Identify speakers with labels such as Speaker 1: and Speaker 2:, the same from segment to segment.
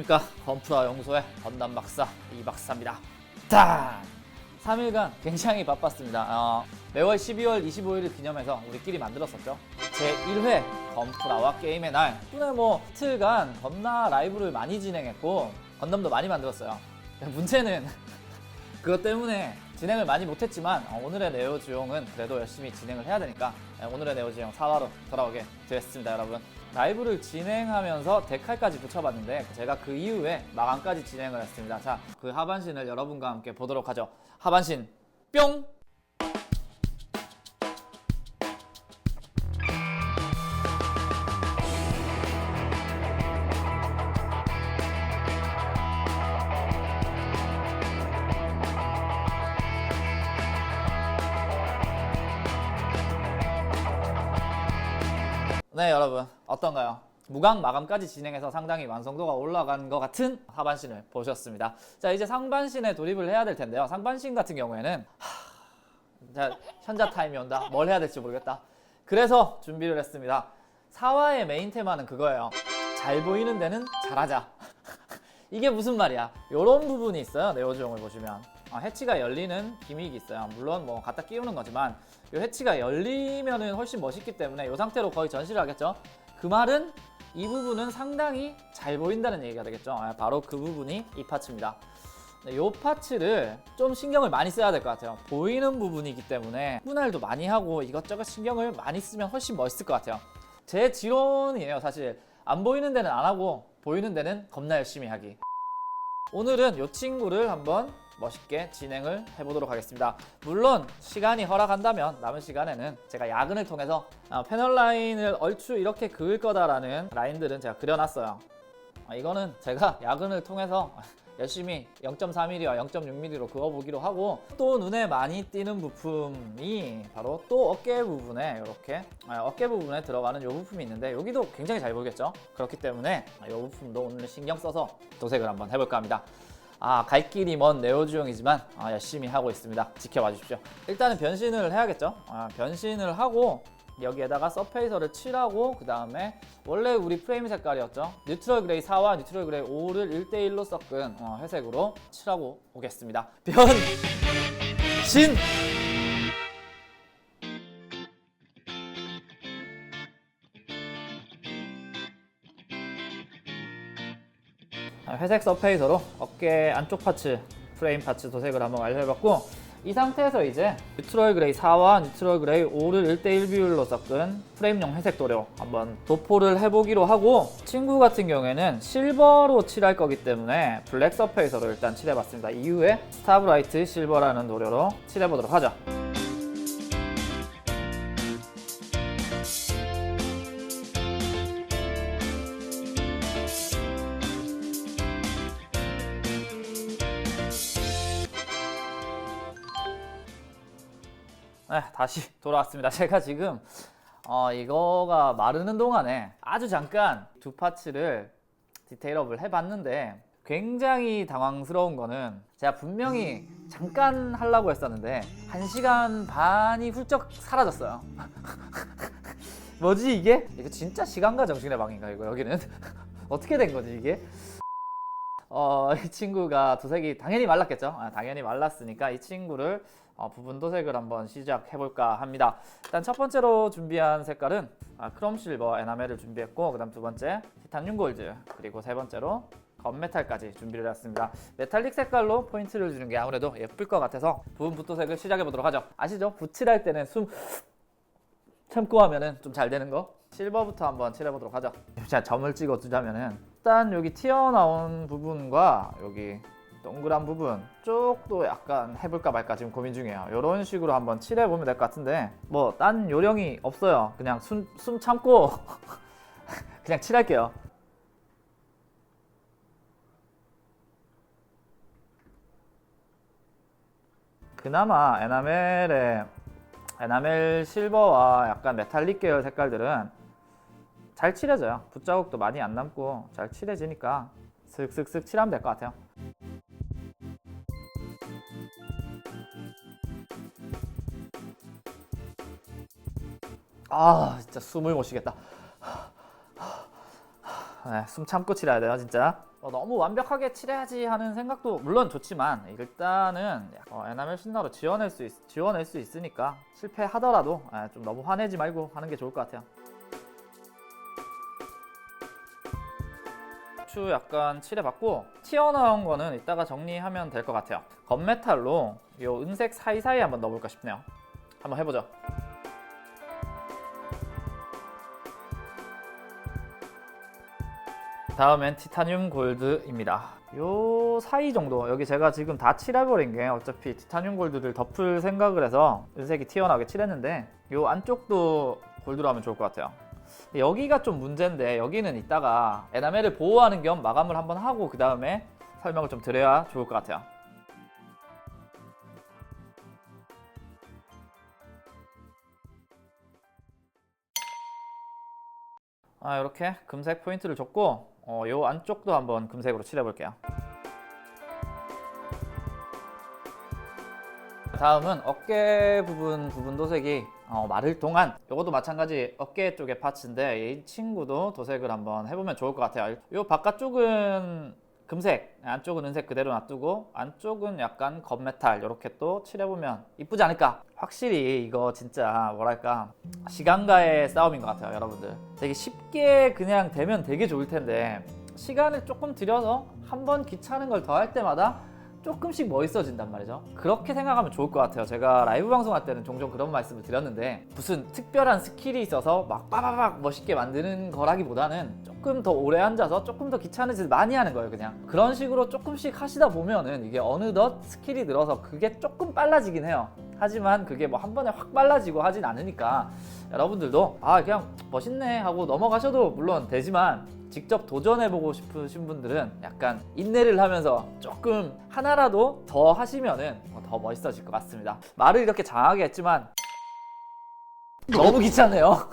Speaker 1: 안녕하십니까. 건프라 연구소의 건담 박사 이 박사입니다. 자, 3일간 굉장히 바빴습니다. 매월 12월 25일을 기념해서 우리끼리 만들었었죠. 제1회 건프라와 게임의 날. 오늘 이틀간 겁나 라이브를 많이 진행했고 건담도 많이 만들었어요. 문제는 그것 때문에 진행을 많이 못했지만 오늘의 네오지용은 그래도 열심히 진행을 해야 되니까 오늘의 네오지용 4화로 돌아오게 되었습니다. 여러분, 라이브를 진행하면서 데칼까지 붙여봤는데 제가 그 이후에 마감까지 진행을 했습니다. 자, 그 하반신을 여러분과 함께 보도록 하죠. 하반신 뿅! 네, 여러분 어떤가요? 무광 마감까지 진행해서 상당히 완성도가 올라간 것 같은 하반신을 보셨습니다. 자, 이제 상반신에 돌입을 해야 될 텐데요. 상반신 같은 경우에는 자, 현자 타임이 온다. 뭘 해야 될지 모르겠다. 그래서 준비를 했습니다. 4화의 메인 테마는 그거예요. 잘 보이는 데는 잘하자. 이게 무슨 말이야? 이런 부분이 있어요. 네오지용을 보시면 해치가 열리는 기믹이 있어요. 물론 갖다 끼우는 거지만 이 해치가 열리면은 훨씬 멋있기 때문에 이 상태로 거의 전시를 하겠죠. 그 말은 이 부분은 상당히 잘 보인다는 얘기가 되겠죠. 바로 그 부분이 이 파츠입니다. 이 파츠를 좀 신경을 많이 써야 될 것 같아요. 보이는 부분이기 때문에 분할도 많이 하고 이것저것 신경을 많이 쓰면 훨씬 멋있을 것 같아요. 제 지론이에요. 사실 안 보이는 데는 안 하고 보이는 데는 겁나 열심히 하기. 오늘은 이 친구를 한번 멋있게 진행을 해보도록 하겠습니다. 물론 시간이 허락한다면 남은 시간에는 제가 야근을 통해서 패널 라인을 얼추 이렇게 그을 거다라는 라인들은 제가 그려놨어요. 이거는 제가 야근을 통해서 열심히 0.3mm와 0.6mm로 그어보기로 하고, 또 눈에 많이 띄는 부품이 바로 또 어깨 부분에 이렇게 어깨 부분에 들어가는 이 부품이 있는데 여기도 굉장히 잘 보이겠죠? 그렇기 때문에 이 부품도 오늘 신경 써서 도색을 한번 해볼까 합니다. 갈 길이 먼 네오지용이지만 열심히 하고 있습니다. 지켜봐 주십시오. 일단은 변신을 해야겠죠. 변신을 하고 여기에다가 서페이서를 칠하고, 그 다음에 원래 우리 프레임 색깔이었죠. 뉴트럴 그레이 4와 뉴트럴 그레이 5를 1대1로 섞은 회색으로 칠하고 오겠습니다. 변신! 회색 서페이서로 어깨 안쪽 파츠, 프레임 파츠 도색을 한번 완료해봤고, 이 상태에서 이제 뉴트럴 그레이 4와 뉴트럴 그레이 5를 1대1 비율로 섞은 프레임용 회색 도료 한번 도포를 해보기로 하고, 친구 같은 경우에는 실버로 칠할 거기 때문에 블랙 서페이서로 일단 칠해봤습니다. 이후에 스타브라이트 실버라는 도료로 칠해보도록 하죠. 네, 다시 돌아왔습니다. 제가 지금 이거가 마르는 동안에 아주 잠깐 두 파츠를 디테일업을 해봤는데, 굉장히 당황스러운 거는 제가 분명히 잠깐 하려고 했었는데 1시간 반이 훌쩍 사라졌어요. 뭐지 이게? 이거 진짜 시간과 정신의 방인가 이거 여기는? 어떻게 된 거지 이게? 이 친구가 도색이 당연히 말랐겠죠. 당연히 말랐으니까 이 친구를 부분 도색을 한번 시작해볼까 합니다. 일단 첫 번째로 준비한 색깔은 크롬 실버 에나멜을 준비했고, 그 다음 두 번째 티타늄 골드, 그리고 세 번째로 건메탈까지 준비를 했습니다. 메탈릭 색깔로 포인트를 주는 게 아무래도 예쁠 것 같아서 부분 붓도색을 시작해보도록 하죠. 아시죠? 붓칠할 때는 숨 참고 하면은 좀 잘 되는 거. 실버부터 한번 칠해보도록 하죠. 제가 점을 찍어 두자면은 일단 여기 튀어나온 부분과 여기 동그란 부분 쪽도 약간 해볼까 말까 지금 고민 중이에요. 이런 식으로 한번 칠해보면 될 것 같은데 딴 요령이 없어요. 그냥 숨 참고 그냥 칠할게요. 그나마 에나멜 실버와 약간 메탈릭 계열 색깔들은 잘 칠해져요. 붓자국도 많이 안 남고 잘 칠해지니까 슥슥슥 칠하면 될 것 같아요. 진짜 숨을 못 쉬겠다. 네, 숨 참고 칠해야 돼요 진짜. 너무 완벽하게 칠해야지 하는 생각도 물론 좋지만 일단은 에나멜 신나로 지워낼 수 있으니까 실패하더라도 좀 너무 화내지 말고 하는 게 좋을 것 같아요. 추 약간 칠해봤고 튀어나온 거는 이따가 정리하면 될 것 같아요. 건메탈로 이 은색 사이사이에 한번 넣어볼까 싶네요. 한번 해보죠. 다음엔 티타늄 골드입니다. 요 사이 정도, 여기 제가 지금 다 칠해버린 게 어차피 티타늄 골드를 덮을 생각을 해서 은색이 튀어나오게 칠했는데 요 안쪽도 골드로 하면 좋을 것 같아요. 여기가 좀 문제인데 여기는 이따가 에나멜을 보호하는 겸 마감을 한번 하고 그 다음에 설명을 좀 드려야 좋을 것 같아요. 이렇게 금색 포인트를 줬고 요 안쪽도 한번 금색으로 칠해볼게요. 다음은 어깨 부분 도색이 마를 동안 요것도 마찬가지 어깨 쪽의 파츠인데 이 친구도 도색을 한번 해보면 좋을 것 같아요. 요 바깥쪽은 금색, 안쪽은 은색 그대로 놔두고 안쪽은 약간 건메탈 이렇게 또 칠해보면 이쁘지 않을까? 확실히 이거 진짜 뭐랄까 시간과의 싸움인 것 같아요. 여러분들 되게 쉽게 그냥 되면 되게 좋을 텐데 시간을 조금 들여서 한번 귀찮은 걸 더 할 때마다 조금씩 멋있어진단 말이죠. 그렇게 생각하면 좋을 것 같아요. 제가 라이브 방송할 때는 종종 그런 말씀을 드렸는데 무슨 특별한 스킬이 있어서 막 빠바박 멋있게 만드는 거라기보다는 조금 더 오래 앉아서 조금 더 귀찮은 짓을 많이 하는 거예요. 그냥 그런 식으로 조금씩 하시다 보면은 이게 어느덧 스킬이 늘어서 그게 조금 빨라지긴 해요. 하지만 그게 뭐 한 번에 확 빨라지고 하진 않으니까 여러분들도 그냥 멋있네 하고 넘어가셔도 물론 되지만 직접 도전해보고 싶으신 분들은 약간 인내를 하면서 조금 하나라도 더 하시면은 더 멋있어질 것 같습니다. 말을 이렇게 장하게 했지만 너무 귀찮네요.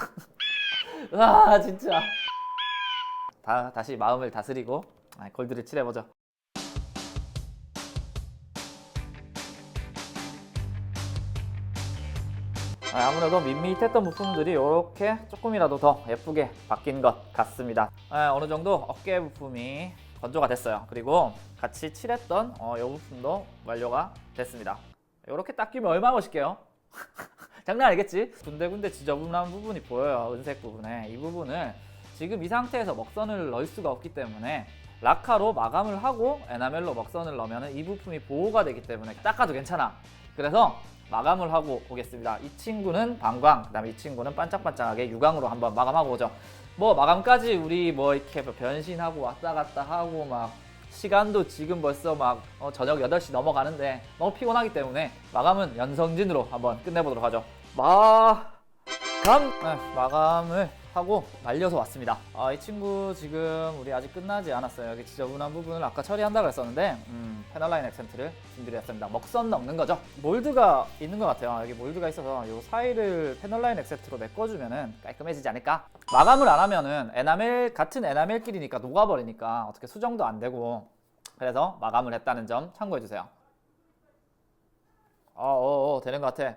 Speaker 1: 진짜. 다시 마음을 다스리고 골드를 칠해보죠. 아무래도 밋밋했던 부품들이 이렇게 조금이라도 더 예쁘게 바뀐 것 같습니다. 어느 정도 어깨 부품이 건조가 됐어요. 그리고 같이 칠했던 이 부품도 완료가 됐습니다. 이렇게 딱 끼면 얼마나 멋있게요? 장난 아니겠지? 군데군데 지저분한 부분이 보여요. 은색 부분에. 이 부분을 지금 이 상태에서 먹선을 넣을 수가 없기 때문에 라카로 마감을 하고 에나멜로 먹선을 넣으면 이 부품이 보호가 되기 때문에 닦아도 괜찮아. 그래서 마감을 하고 오겠습니다. 이 친구는 방광, 그 다음에 이 친구는 반짝반짝하게 유광으로 한번 마감하고 오죠. 뭐 마감까지 우리 뭐 이렇게 변신하고 왔다 갔다 하고 막 시간도 지금 벌써 막 저녁 8시 넘어가는데 너무 피곤하기 때문에 마감은 연성진으로 한번 끝내보도록 하죠. 마감을 하고 말려서 왔습니다. 이 친구 지금 우리 아직 끝나지 않았어요. 여기 지저분한 부분을 아까 처리한다고 했었는데 패널라인 액센트를 준비를 했습니다. 먹선 넣는 거죠. 몰드가 있는 것 같아요. 여기 몰드가 있어서 이 사이를 패널라인 액센트로 메꿔주면은 깔끔해지지 않을까? 마감을 안 하면은 같은 에나멜끼리니까 녹아버리니까 어떻게 수정도 안 되고 그래서 마감을 했다는 점 참고해주세요. 되는 것 같아.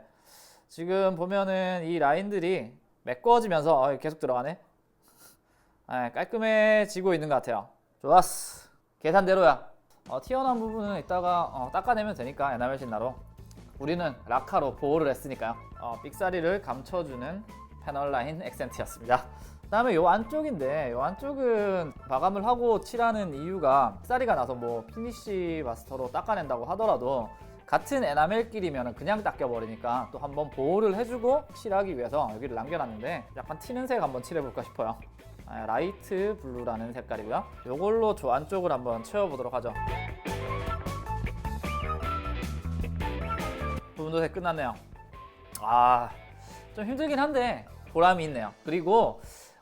Speaker 1: 지금 보면은 이 라인들이 메꿔지면서 계속 들어가네. 깔끔해지고 있는 것 같아요. 좋았어. 계산대로야. 튀어나온 부분은 이따가 닦아내면 되니까 에나멜 신나로. 우리는 라카로 보호를 했으니까요. 삑사리를 감춰주는 패널라인 액센트였습니다. 그 다음에 요 안쪽인데 요 안쪽은 마감을 하고 칠하는 이유가 삑사리가 나서 뭐 피니쉬 마스터로 닦아낸다고 하더라도 같은 에나멜끼리면 그냥 닦여버리니까 또 한번 보호를 해주고 칠하기 위해서 여기를 남겨놨는데 약간 튀는 색 한번 칠해볼까 싶어요. 라이트 블루라는 색깔이고요. 이걸로 저 안쪽을 한번 채워보도록 하죠. 부분도색 끝났네요. 좀 힘들긴 한데 보람이 있네요. 그리고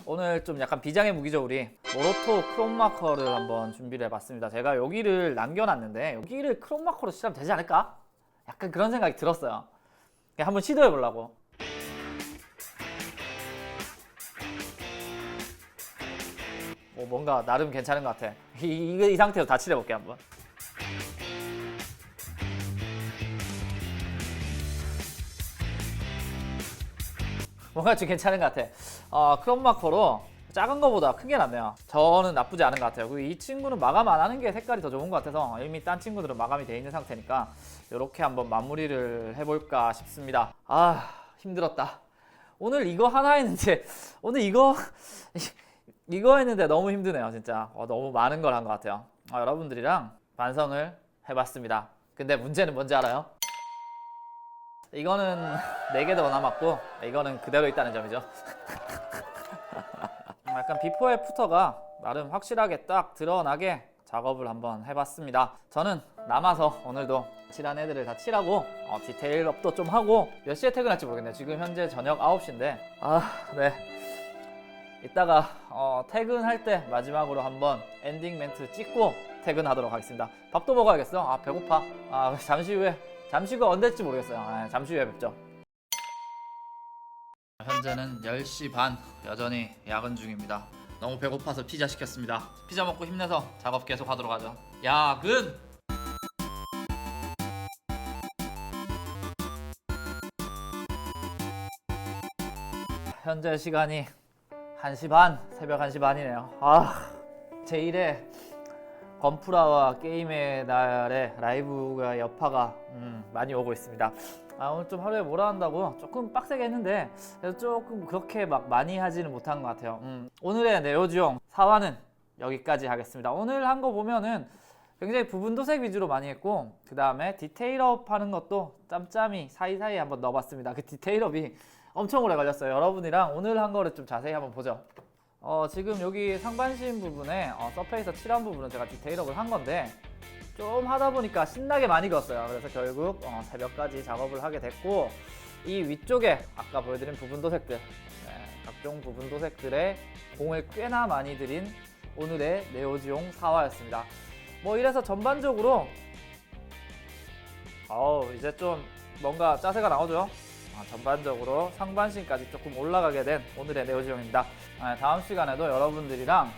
Speaker 1: 오늘 좀 약간 비장의 무기죠. 우리 모로토 크롬 마커를 한번 준비를 해봤습니다. 제가 여기를 남겨놨는데 여기를 크롬 마커로 칠하면 되지 않을까? 약간 그런 생각이 들었어요. 그냥 한번 시도해보려고. 뭔가 나름 괜찮은 것 같아. 이 상태로 다 칠해볼게 한번. 뭔가 좀 괜찮은 것 같아. 크롬 마커로 작은 거보다 큰 게 낫네요. 저는 나쁘지 않은 것 같아요. 그리고 이 친구는 마감 안 하는 게 색깔이 더 좋은 것 같아서 이미 딴 친구들은 마감이 돼 있는 상태니까 이렇게 한번 마무리를 해볼까 싶습니다. 아, 힘들었다. 오늘 이거 하나 했는데 오늘 이거 했는데 너무 힘드네요. 진짜 너무 많은 걸 한 것 같아요. 여러분들이랑 완성을 해봤습니다. 근데 문제는 뭔지 알아요? 이거는 4개 더 남았고 이거는 그대로 있다는 점이죠. 약간 비포 애프터가 나름 확실하게 딱 드러나게 작업을 한번 해봤습니다. 저는 남아서 오늘도 칠한 애들을 다 칠하고 디테일업도 좀 하고 몇 시에 퇴근할지 모르겠네요. 지금 현재 저녁 9시인데 네. 이따가 퇴근할 때 마지막으로 한번 엔딩 멘트 찍고 퇴근하도록 하겠습니다. 밥도 먹어야겠어. 배고파. 잠시 후 언제 될지 모르겠어요. 잠시 후에 뵙죠. 현재는 10시 반, 여전히 야근 중입니다. 너무 배고파서 피자 시켰습니다. 피자 먹고 힘내서 작업 계속 하도록 하죠. 야근! 현재 시간이 1시 반, 새벽 1시 반이네요. 제1회 건프라와 게임의 날에 라이브가 여파가 많이 오고 있습니다. 오늘 좀 하루에 뭐라 한다고 조금 빡세게 했는데 그래도 조금 그렇게 막 많이 하지는 못한 것 같아요. 오늘의 네오지용 4화는 여기까지 하겠습니다. 오늘 한 거 보면은 굉장히 부분 도색 위주로 많이 했고 그 다음에 디테일업 하는 것도 짬짬이 사이사이에 한번 넣어봤습니다. 그 디테일업이 엄청 오래 걸렸어요. 여러분이랑 오늘 한 거를 좀 자세히 한번 보죠. 지금 여기 상반신 부분에 서페이서 칠한 부분은 제가 디테일업을 한 건데 좀 하다 보니까 신나게 많이 그었어요. 그래서 결국 새벽까지 작업을 하게 됐고 이 위쪽에 아까 보여드린 부분 도색들 각종 부분 도색들에 공을 꽤나 많이 들인 오늘의 네오지용 4화였습니다. 뭐 이래서 전반적으로 이제 좀 뭔가 짜세가 나오죠. 전반적으로 상반신까지 조금 올라가게 된 오늘의 네오지용입니다. 다음 시간에도 여러분들이랑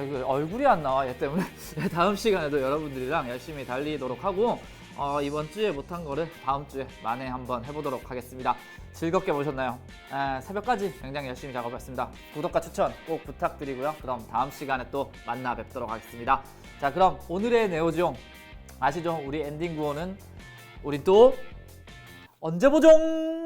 Speaker 1: 이거 얼굴이 안 나와 얘 때문에 다음 시간에도 여러분들이랑 열심히 달리도록 하고 이번 주에 못한 거를 다음 주에 만회 한번 해보도록 하겠습니다. 즐겁게 보셨나요? 새벽까지 굉장히 열심히 작업했습니다. 구독과 추천 꼭 부탁드리고요. 그럼 다음 시간에 또 만나 뵙도록 하겠습니다. 자, 그럼 오늘의 네오지용 아시죠? 우리 엔딩 구호는 우린 또 언제 보종!